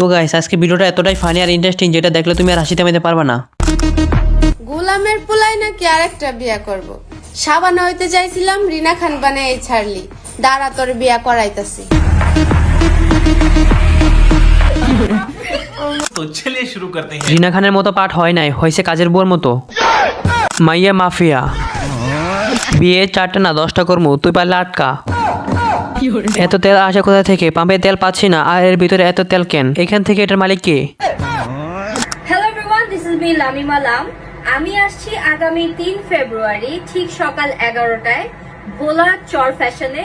তো গাইস আজকে ভিডিওটা এতটাই ফানি আর ইন্টারেস্টিং যেটা দেখলে তুমি আর হাসি থামাইতে পারবা না। গোলামের পোলাই নাকি আরেকটা বিয়া করব। সাবানা হইতে চাইছিলাম, রিনা খান বানাই ছাড়লি। দাঁড়া তোর বিয়া করাইতাছি। तो चलिए शुरू करते हैं। রিনা খানের মতো পাঠ হয় নাই, হয়েছে কাজের বুয়ার মতো। মাইয়া মাফিয়া বিয়ে 4টা না 10টা করমু, তুই পারলে আটকা। এত তেল আসে কোথা থেকে? পাম্পে তেল পাচ্ছি না, আর এর ভিতরে এত তেল কেন? এখান থেকে এটার মালিক কে? Hello everyone, this is me Lamima Lam. আমি আসছি আগামী 3 ফেব্রুয়ারি ঠিক সকাল 11টায় ভোলা চর ফ্যাশনে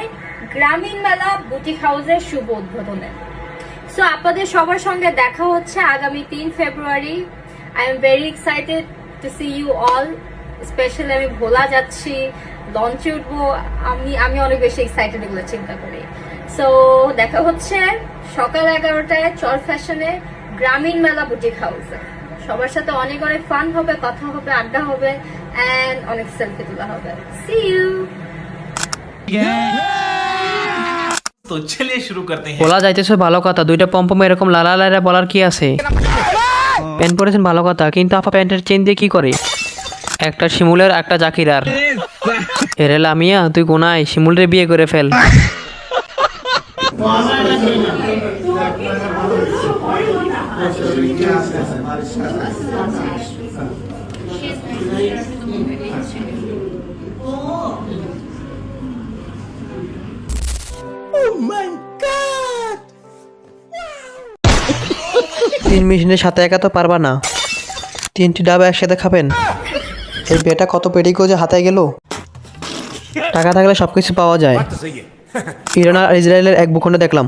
গ্রামীণ মেলা বুটিক হাউসের শুভ উদ্বোধনে। সো আপনাদের সবার সঙ্গে দেখা হচ্ছে আগামী 3 ফেব্রুয়ারি। I am very excited to see you all. Specially আমি ভোলা যাচ্ছি, লঞ্চে উঠবো। আমি অনেক বেশি এক্সাইটেড এগুলো চিন্তা করি। সো দেখা হচ্ছে সকাল 11টায় চর ফ্যাশনে গ্রামীণ মেলা বুটিক হাউসে। সবার সাথে অনেক অনেক ফান হবে, কথা হবে, আড্ডা হবে এন্ড অনেক সেলফি তোলা হবে। See you. तो चलिए शुरू करते हैं। বলা যাইতেছে ভালো কথা, দুইটা পম্পম এরকম লালা লালা বলার কি আছে? প্যান্ট পরেছেন ভালো কথা, কিন্তু আপা প্যান্টের চেন দিয়ে কি করে? একটা শিমুলের একটা জাকিরার। এরে লামিয়া, তুই কোনায় শিমুলের বিয়ে করে ফেল। তিন মেশিনের সাথে একা তো পারবা না, 3টি ডাবা একসাথে খাবেন। এই বেটা কত পেটিকো যে হাতে গেল। টাকা থাকলে সবকিছু পাওয়া যায়। ইরান আর ইসরায়েলের এক ভূখণ্ডে দেখলাম